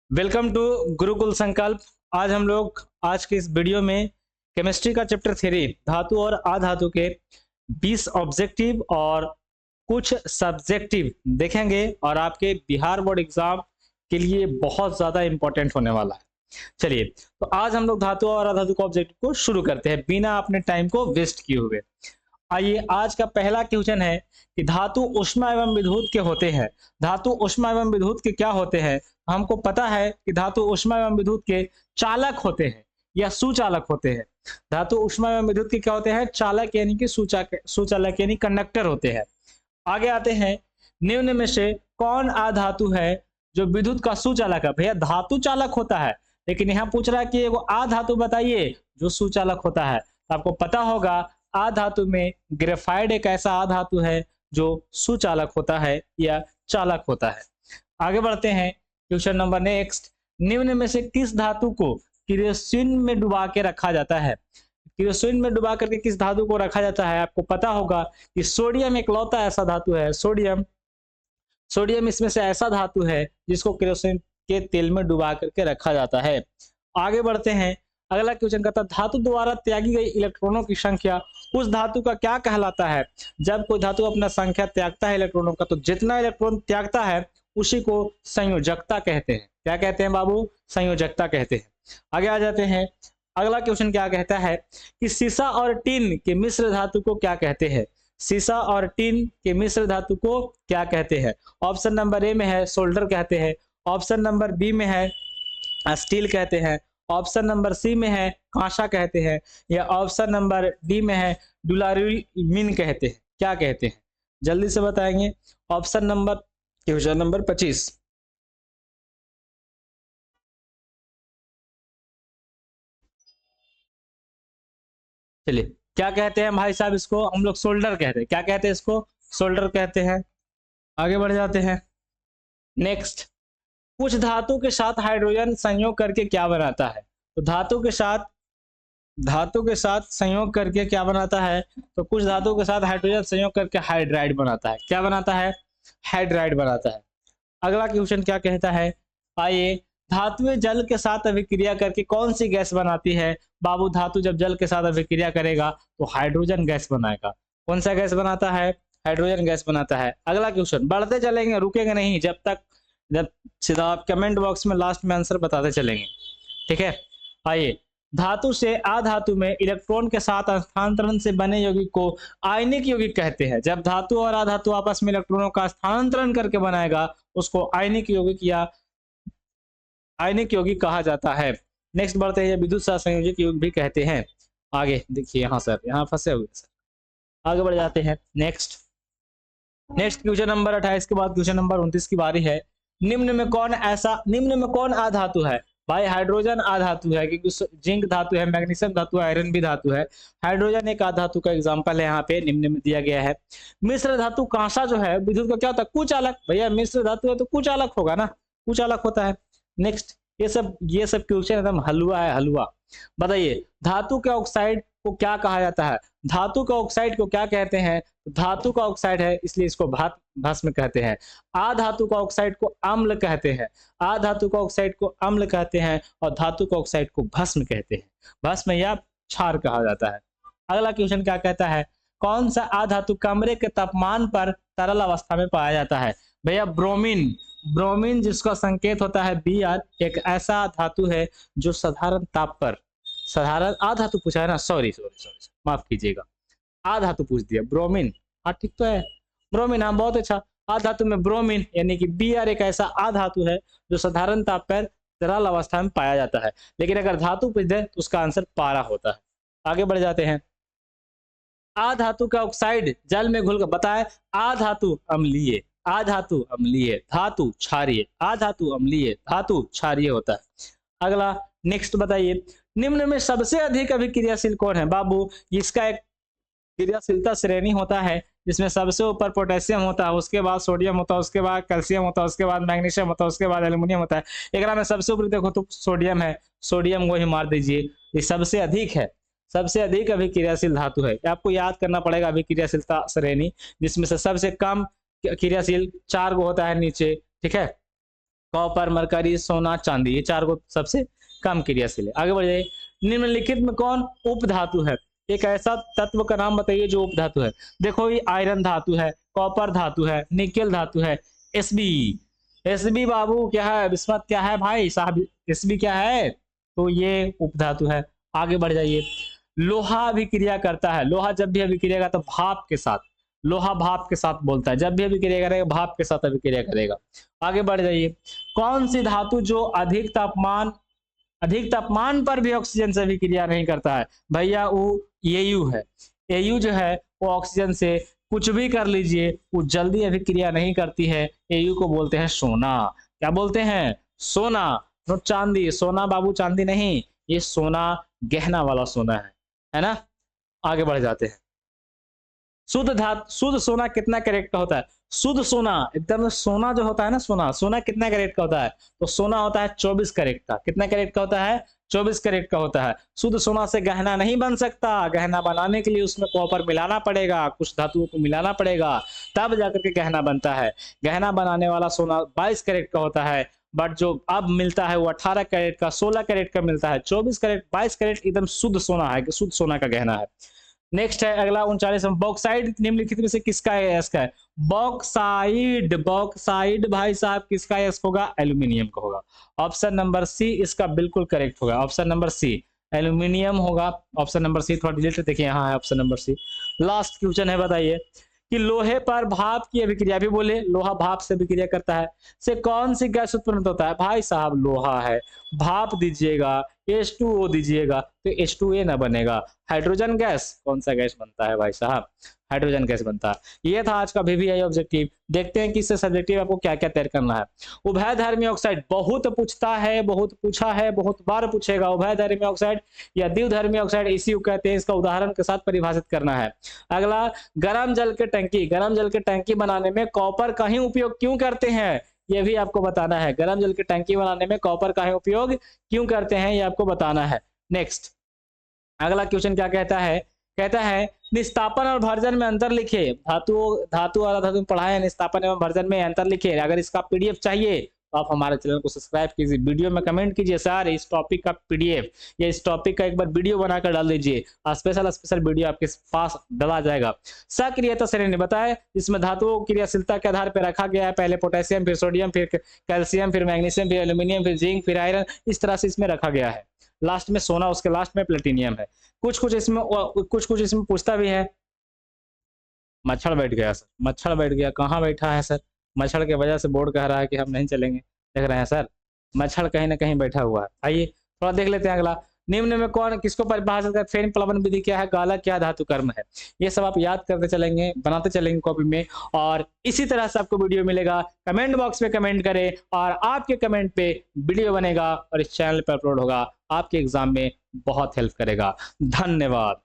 Welcome to Gurukul संकल्प। आज के इस वीडियो में केमिस्ट्री का चैप्टर 3 धातु और अधातु के 20 ऑब्जेक्टिव और कुछ सब्जेक्टिव देखेंगे और आपके बिहार बोर्ड एग्जाम के लिए बहुत ज़्यादा इंपॉर्टेंट होने वाला है। चलिए, तो आज हम लोग धातु और अधातु के ऑब्जेक्टिव को शुरू करते हैं बिना अपने टाइम को वेस्ट किए हुए। आइए, आज का पहला क्वेश्चन है कि धातु ऊष्मा एवं विद्युत के होते हैं। धातु ऊष्मा एवं विद्युत के क्या होते हैं? हमको पता है कि धातु ऊष्मा एवं विद्युत के चालक होते हैं या सुचालक होते हैं। धातु ऊष्मा एवं विद्युत के क्या होते हैं? चालक यानी कि सुचालक यानी कंडक्टर होते हैं। आगे आते हैं, निम्न में से कौन अधातु है जो विद्युत का सुचालक है? भैया धातु चालक होता है, लेकिन यहाँ पूछ रहा है कि एगो अधातु बताइए जो सुचालक होता है। तो आपको पता होगा अधातु में ग्रेफाइट एक ऐसा अधातु है जो सुचालक होता है या चालक होता है। आगे बढ़ते हैं, क्वेश्चन नंबर नेक्स्ट। निम्न में से किस धातु को केरोसिन में डुबा के रखा जाता है? केरोसिन में डुबा करके किस धातु को रखा जाता है? आपको पता होगा कि सोडियम इकलौता ऐसा धातु है। सोडियम इसमें से ऐसा धातु है जिसको केरोसिन के तेल में डुबा करके रखा जाता है। आगे बढ़ते हैं, अगला क्वेश्चन कहता है धातु द्वारा त्यागी गई इलेक्ट्रॉनों की संख्या उस धातु का क्या कहलाता है? जब कोई धातु अपना संख्या त्यागता है इलेक्ट्रॉनों का, तो जितना इलेक्ट्रॉन त्यागता है उसी को संयोजकता कहते हैं। क्या कहते हैं बाबू? संयोजकता कहते हैं। आगे आ जाते हैं, अगला क्वेश्चन क्या कहता है कि सीसा और टिन के मिश्र धातु को क्या कहते हैं? सीसा और टिन के मिश्र धातु को क्या कहते हैं? ऑप्शन नंबर ए में है सोल्डर कहते हैं, ऑप्शन नंबर बी में है स्टील कहते हैं, ऑप्शन नंबर सी में है कांसा कहते हैं, या ऑप्शन नंबर डी में है डुलारिमीन कहते हैं। क्या कहते हैं? जल्दी से बताएंगे। Option number question number 25। चलिए, क्या कहते हैं भाई साहब? इसको हम लोग सोल्डर कहते हैं। क्या कहते हैं इसको? सोल्डर कहते हैं। आगे बढ़ जाते हैं, नेक्स्ट। कुछ धातु के साथ हाइड्रोजन संयोग करके क्या बनाता है? तो धातु के साथ संयोग करके क्या बनाता है? तो कुछ धातु के साथ हाइड्रोजन संयोग करके हाइड्राइड बनाता है। क्या बनाता है? हाइड्राइड बनाता है। अगला क्वेश्चन क्या कहता है? आइए, धातुएं जल के साथ अभिक्रिया करके कौन सी गैस बनाती है? बाबू धातु जब जल के साथ अभिक्रिया करेगा तो हाइड्रोजन गैस बनाएगा। कौन सा गैस बनाता है? हाइड्रोजन गैस बनाता है। अगला क्वेश्चन, बढ़ते चलेंगे, रुकेंगे नहीं जब सीधा आप कमेंट बॉक्स में लास्ट में आंसर बताते चलेंगे, ठीक है। आइए, धातु से अधातु में इलेक्ट्रॉन के साथ स्थानांतरण से बने यौगिक को आयनिक यौगिक कहते हैं। जब धातु और अधातु आपस में इलेक्ट्रॉनों का स्थानांतरण करके बनाएगा उसको आयनिक यौगिक कहा जाता है। नेक्स्ट बढ़ते हैं, विद्युत सहसंयोजक यौगिक भी कहते हैं। आगे देखिए, यहाँ सर यहाँ फंसे हुए सर। आगे बढ़ जाते हैं, नेक्स्ट क्वेश्चन नंबर 28 के बाद क्वेश्चन नंबर 29 की बारी है। निम्न में कौन अधातु है? भाई हाइड्रोजन अधातु है, क्योंकि जिंक धातु है, मैग्नीशियम धातु है, आयरन भी धातु है। हाइड्रोजन एक अधातु का एग्जांपल है, यहाँ पे निम्न में दिया गया है। मिश्र धातु कांसा जो है विद्युत का क्या होता है? कुचालक। भैया मिश्र धातु है तो कुचालक होगा ना, कुचालक होता है। नेक्स्ट, ये सब क्वेश्चन एकदम हलवा है, हलवा। बताइए, धातु के ऑक्साइड को क्या कहा जाता है? धातु का ऑक्साइड को क्या कहते हैं? धातु का ऑक्साइड है इसलिए इसको भस्म कहते हैं। अधातु का ऑक्साइड को अम्ल कहते हैं, अधातु का ऑक्साइड को अम्ल कहते हैं, और धातु का ऑक्साइड को भस्म कहते हैं। भस्म या क्षार कहा जाता है। अगला क्वेश्चन क्या कहता है? कौन सा अधातु कमरे के तापमान पर तरल अवस्था में पाया जाता है? भैया ब्रोमीन जिसका संकेत होता है Br, एक ऐसा धातु है जो साधारण ताप पर, साधारण अधातु पूछा है ना, सॉरी माफ कीजिएगा, अधातु पूछ दिया, ब्रोमीन। हाँ ठीक तो है, ब्रोमीन। हाँ बहुत अच्छा। अधातु में ब्रोमीन यानी कि Br एक ऐसा अधातु है जो साधारण ताप पर तरल अवस्था में पाया जाता है। लेकिन अगर धातु पूछ दे तो उसका आंसर पारा होता है। आगे बढ़ जाते हैं, अधातु का ऑक्साइड जल में घुलकर, बताए अधातु अम्लीय, अधातु अम्लीय, धातु क्षारीय, अधातु अम्लीय, धातु क्षारीय होता है। अगला नेक्स्ट बताइए, निम्न में सबसे अधिक अभिक्रियाशील कौन है? बाबू इसका एक क्रियाशीलता श्रेणी होता है जिसमें सबसे ऊपर पोटेशियम होता है, उसके बाद सोडियम होता है, उसके बाद कैल्शियम होता है, उसके बाद मैग्नीशियम होता है, उसके बाद एल्युमिनियम होता है। एक में सबसे ऊपर देखो तो सोडियम है, सोडियम को ही मार दीजिए। ये सबसे अधिक है, सबसे अधिक अभिक्रियाशील धातु है। आपको याद करना पड़ेगा अभिक्रियाशीलता श्रेणी, जिसमें से सबसे कम क्रियाशील 4 गो होता है नीचे, ठीक है। कॉपर, मरकरी, सोना, चांदी, ये चार को सबसे कम क्रियाशील है। आगे बढ़ जाइए। निम्नलिखित में कौन उपधातु है? एक ऐसा तत्व का नाम बताइए जो उपधातु है। देखो ये आयरन धातु है, कॉपर धातु है, निकेल धातु है, एसबी। एसबी बाबू क्या है, बिस्मत क्या है भाई साहब, एसबी क्या है? तो ये उपधातु है। आगे बढ़ जाइए। लोहा अभिक्रिया करता है, लोहा जब भी अभिक्रिया करता है भाप के साथ, लोहा भाप के साथ बोलता है, जब भी अभिक्रिया करेगा भाप के साथ अभिक्रिया करेगा। आगे बढ़ जाइए। कौन सी धातु जो अधिक तापमान पर भी ऑक्सीजन से अभिक्रिया नहीं करता है? भैया वो एयू है। एयू जो है वो ऑक्सीजन से कुछ भी कर लीजिए वो जल्दी अभिक्रिया नहीं करती है। एयू को बोलते हैं सोना। क्या बोलते हैं? सोना। नो चांदी, सोना बाबू चांदी नहीं, ये सोना गहना वाला सोना है ना। आगे बढ़ जाते हैं। शुद्ध सोना कितना कैरेट का होता है? शुद्ध सोना एकदम सोना जो होता है ना, सोना कितना कैरेट का होता है? तो सोना होता है 24 कैरेट का। कितना कैरेट का होता है? 24 कैरेट का होता है। शुद्ध सोना से गहना नहीं बन सकता, गहना बनाने के लिए उसमें कॉपर मिलाना पड़ेगा, कुछ धातुओं को मिलाना पड़ेगा, तब जाकर के गहना बनता है। गहना बनाने वाला सोना 22 कैरेट का होता है, बट जो अब मिलता है वो 18 कैरेट का, 16 कैरेट का मिलता है। 24 कैरेट 22 कैरेट एकदम शुद्ध सोना है, शुद्ध सोना का गहना है। नेक्स्ट है अगला 39। बॉक्साइड निम्नलिखित में से किसका एस का है? बॉक्साइड भाई साहब किसका एस होगा? एल्यूमिनियम का होगा। ऑप्शन नंबर सी इसका बिल्कुल करेक्ट होगा। ऑप्शन नंबर सी एल्यूमिनियम होगा। ऑप्शन नंबर सी थोड़ा डिलीट देखिए, यहाँ है option number C. Last question है, बताइए कि लोहे पर भाप की अभिक्रिया, भी बोले लोहा भाप से अभिक्रिया करता है, से कौन सी गैस उत्पन्न होता है? भाई साहब लोहा है, भाप दीजिएगा, H2O दीजिएगा तो H2A ना बनेगा, हाइड्रोजन गैस। कौन सा गैस बनता है भाई साहब? हाइड्रोजन गैस बनता है। ये था आज का VVI ऑब्जेक्टिव। देखते हैं कि इससे सब्जेक्टिव आपको क्या क्या तैयार करना है। उभयधर्मी ऑक्साइड बहुत पूछता है, बहुत पूछा है, बहुत बार पूछेगा। उभयधर्मी ऑक्साइड या द्विधर्मी ऑक्साइड इसी को कहते हैं, इसका उदाहरण के साथ परिभाषित करना है। अगला गर्म जल के टंकी, गर्म जल के टंकी बनाने में कॉपर का ही उपयोग क्यों करते हैं? ये भी आपको बताना है। गर्म जल की टंकी बनाने में कॉपर का ही उपयोग क्यों करते हैं, ये आपको बताना है। नेक्स्ट अगला क्वेश्चन क्या कहता है? कहता है निस्तापन और भर्जन में अंतर लिखिए। धातु वाला धातु पढ़ाया है, निस्तापन एवं भर्जन में अंतर लिखिए। अगर इसका PDF चाहिए तो आप हमारे चैनल को सब्सक्राइब कीजिए, वीडियो में कमेंट कीजिए सर इस टॉपिक का PDF या इस टॉपिक का एक बार वीडियो बनाकर डाल दीजिए, स्पेशल वीडियो आपके पास डाला जाएगा। सक्रियता श्रेणी बताए, इसमें धातुओं की क्रियाशीलता के आधार पर रखा गया है, पहले पोटेशियम, फिर सोडियम, फिर कैल्शियम, फिर मैग्नीशियम, फिर एल्यूमिनियम, फिर जिंक, फिर आयरन, इस तरह से इसमें रखा गया है। लास्ट में सोना, उसके लास्ट में प्लेटिनियम है। कुछ इसमें पूछता भी है। मच्छर बैठ गया सर, मच्छर बैठ गया, कहाँ बैठा है सर? मच्छर के वजह से बोर्ड कह रहा है कि हम नहीं चलेंगे। देख रहे हैं सर, मच्छर कहीं ना कहीं बैठा हुआ है। आइए थोड़ा देख लेते हैं अगला। निम्न में कौन किसको परिभाषित कर? फेन प्लवन विधि क्या है? गाला क्या धातु कर्म है? ये सब आप याद करते चलेंगे, बनाते चलेंगे कॉपी में, और इसी तरह से आपको वीडियो मिलेगा। कमेंट बॉक्स में कमेंट करें और आपके कमेंट पे वीडियो बनेगा और इस चैनल पर अपलोड होगा, आपके एग्जाम में बहुत हेल्प करेगा। धन्यवाद।